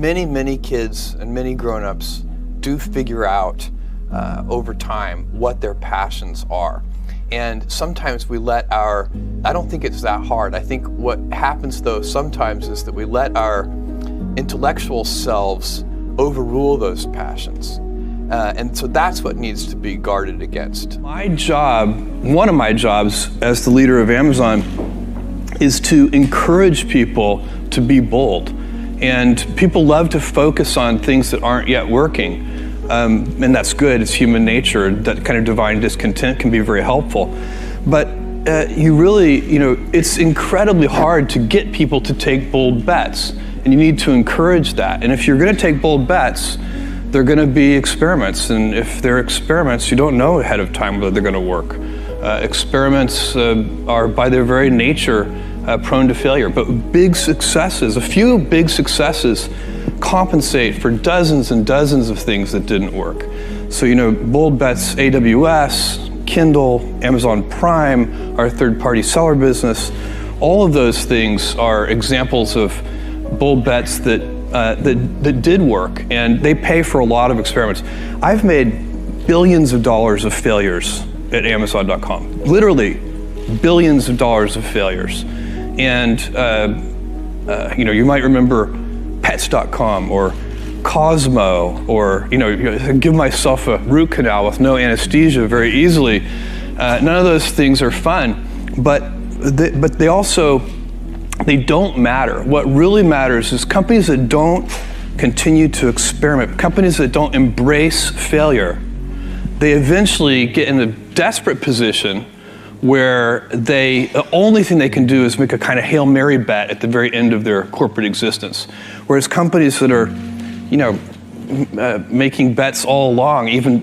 many kids and many grown-ups do figure out over time what their passions are. And sometimes we let I don't think it's that hard. I think what happens though sometimes is that we let our intellectual selves overrule those passions. And so that's what needs to be guarded against. My job, one of my jobs as the leader of Amazon, is to encourage people to be bold. And people love to focus on things that aren't yet working. And that's good, it's human nature. That kind of divine discontent can be very helpful. But it's incredibly hard to get people to take bold bets. And you need to encourage that. And if you're gonna take bold bets, they're gonna be experiments. And if they're experiments, you don't know ahead of time whether they're gonna work. Experiments are by their very nature prone to failure, but a few big successes compensate for dozens and dozens of things that didn't work. So, bold bets, AWS, Kindle, Amazon Prime, our third-party seller business, all of those things are examples of bold bets that did work, and they pay for a lot of experiments. I've made billions of dollars of failures at Amazon.com, literally billions of dollars of failures. And you might remember Pets.com or Cosmo, or give myself a root canal with no anesthesia very easily. None of those things are fun, but they don't matter. What really matters is companies that don't continue to experiment, companies that don't embrace failure, they eventually get in a desperate position where the only thing they can do is make a kind of Hail Mary bet at the very end of their corporate existence. Whereas companies that are, making bets all along, even,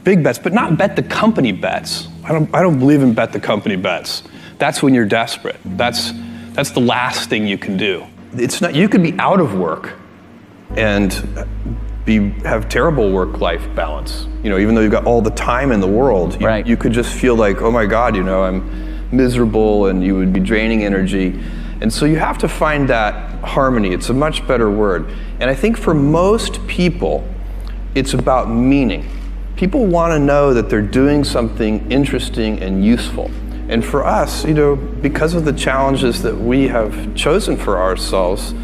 big bets, but not bet the company bets. I don't believe in bet the company bets. That's when you're desperate. That's the last thing you can do. It's not, you could be out of work and have terrible work-life balance. Even though you've got all the time in the world, you could just feel like, oh my God, I'm miserable, and you would be draining energy. And so you have to find that harmony. It's a much better word. And I think for most people, it's about meaning. People want to know that they're doing something interesting and useful. And for us, because of the challenges that we have chosen for ourselves,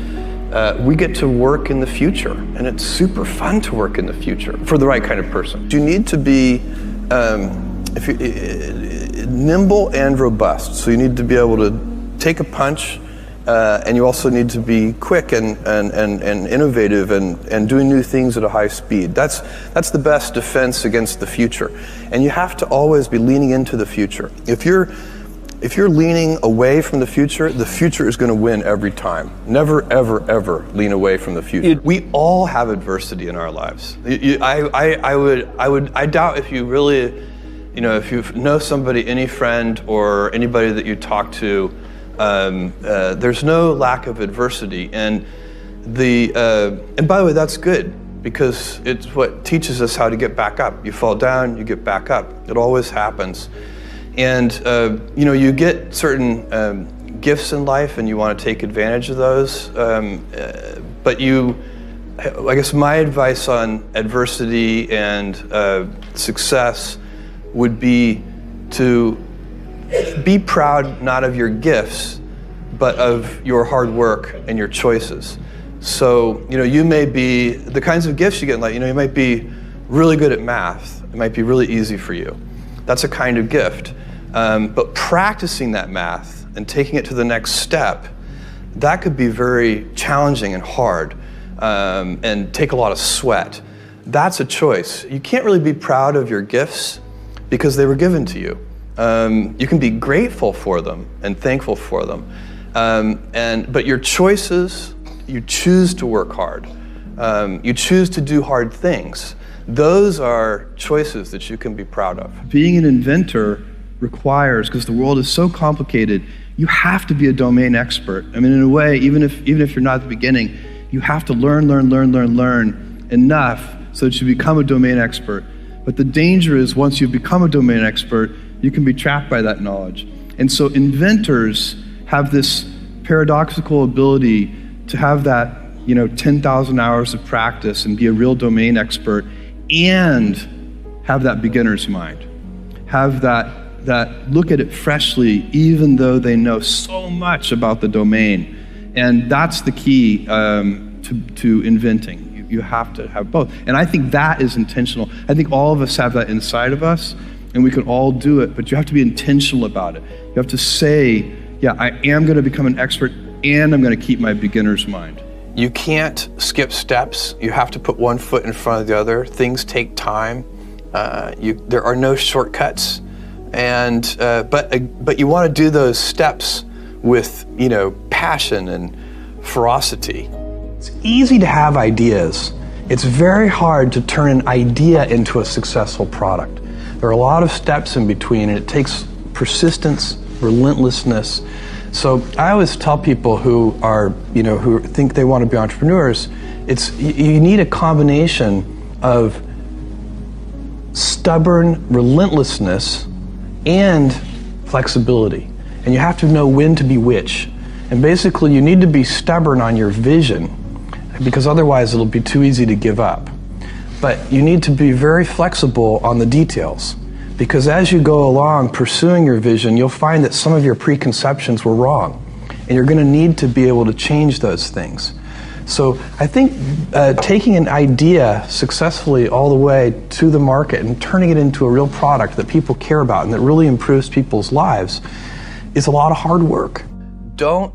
we get to work in the future, and it's super fun to work in the future for the right kind of person. You need to be nimble and robust. So you need to be able to take a punch, and you also need to be quick and innovative and doing new things at a high speed. That's the best defense against the future. And you have to always be leaning into the future. If you're leaning away from the future is going to win every time. Never, ever, ever lean away from the future. We all have adversity in our lives. I doubt if you really, if you know somebody, any friend or anybody that you talk to, there's no lack of adversity. And by the way, that's good, because it's what teaches us how to get back up. You fall down, you get back up. It always happens. And you get certain gifts in life, and you want to take advantage of those. But I guess my advice on adversity and success would be to be proud not of your gifts, but of your hard work and your choices. So you may be the kinds of gifts you get in life. You might be really good at math. It might be really easy for you. That's a kind of gift. But practicing that math and taking it to the next step, that could be very challenging and hard, and take a lot of sweat. That's a choice. You can't really be proud of your gifts because they were given to you. You can be grateful for them and thankful for them. But your choices, you choose to work hard. You choose to do hard things. Those are choices that you can be proud of. Being an inventor requires, because the world is so complicated, you have to be a domain expert. I mean, in a way, even if you're not at the beginning, you have to learn enough so that you become a domain expert. But the danger is, once you've become a domain expert, you can be trapped by that knowledge. And so inventors have this paradoxical ability to have that 10,000 hours of practice and be a real domain expert and have that beginner's mind. Have that look at it freshly, even though they know so much about the domain. And that's the key to inventing. You have to have both. And I think that is intentional. I think all of us have that inside of us, and we can all do it, but you have to be intentional about it. You have to say, yeah, I am going to become an expert, and I'm going to keep my beginner's mind. You can't skip steps. You have to put one foot in front of the other. Things take time. There are no shortcuts, and but you want to do those steps with passion and ferocity. It's easy to have ideas. It's very hard to turn an idea into a successful product. There are a lot of steps in between, and it takes persistence, relentlessness. So I always tell people who are, who think they want to be entrepreneurs, you need a combination of stubborn relentlessness and flexibility. And you have to know when to be which. And basically you need to be stubborn on your vision, because otherwise it'll be too easy to give up. But you need to be very flexible on the details, because as you go along pursuing your vision, you'll find that some of your preconceptions were wrong, and you're going to need to be able to change those things. So I think taking an idea successfully all the way to the market and turning it into a real product that people care about and that really improves people's lives is a lot of hard work. Don't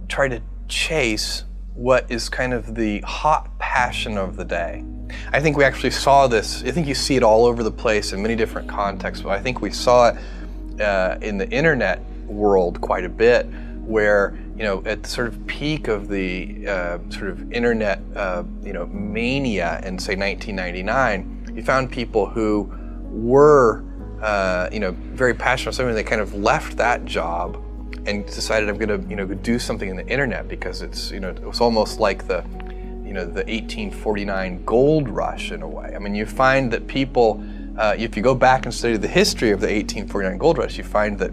try to chase what is kind of the hot passion of the day. I think we actually saw this, I think you see it all over the place in many different contexts, but I think we saw it in the internet world quite a bit, where at the sort of peak of the sort of internet mania in, say, 1999, you found people who were very passionate about something. They kind of left that job and decided, I'm going to do something in the internet, because it's it was almost like the the 1849 gold rush in a way. I mean, you find that people, if you go back and study the history of the 1849 gold rush, you find that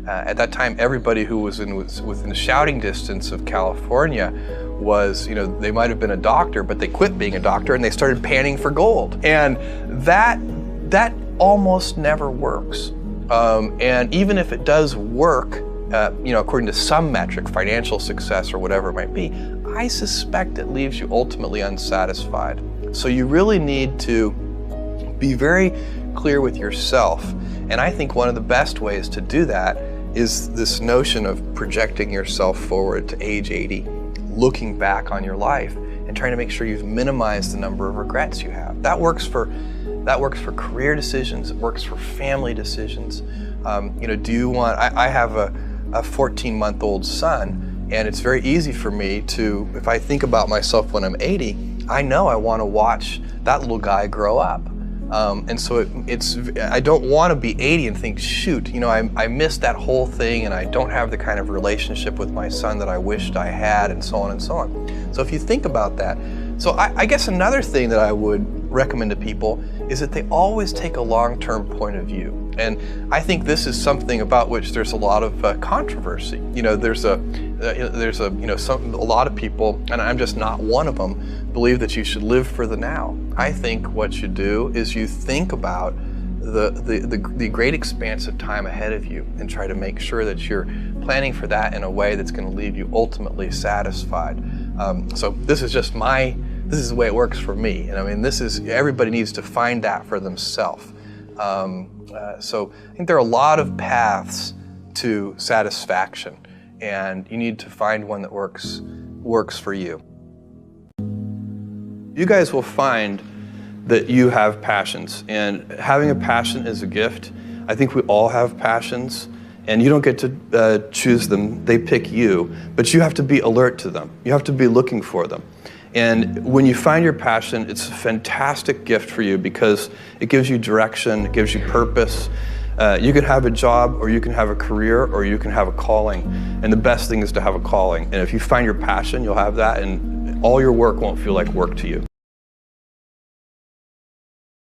at that time everybody who was within shouting distance of California was, they might have been a doctor, but they quit being a doctor and they started panning for gold. And that almost never works. And even if it does work, according to some metric, financial success or whatever it might be, I suspect it leaves you ultimately unsatisfied. So you really need to be very clear with yourself. And I think one of the best ways to do that is this notion of projecting yourself forward to age 80, looking back on your life and trying to make sure you've minimized the number of regrets you have. That works for career decisions. It works for family decisions. Do you want? I have a 14-month-old son, and it's very easy for me to, if I think about myself when I'm 80, I know I want to watch that little guy grow up. And so I don't want to be 80 and think, shoot, I missed that whole thing, and I don't have the kind of relationship with my son that I wished I had, and so on and so on. So if you think about that, so I guess another thing that I would recommend to people is that they always take a long-term point of view. And I think this is something about which there's a lot of controversy. There's a lot of people, and I'm just not one of them, believe that you should live for the now. I think what you do is you think about the great expanse of time ahead of you and try to make sure that you're planning for that in a way that's going to leave you ultimately satisfied. So this is the way it works for me. And I mean, everybody needs to find that for themselves. So I think there are a lot of paths to satisfaction, and you need to find one that works for you. You guys will find that you have passions, and having a passion is a gift. I think we all have passions, and you don't get to choose them. They pick you, but you have to be alert to them. You have to be looking for them. And when you find your passion, it's a fantastic gift for you, because it gives you direction, it gives you purpose. You could have a job, or you can have a career, or you can have a calling. And the best thing is to have a calling. And if you find your passion, you'll have that, and all your work won't feel like work to you.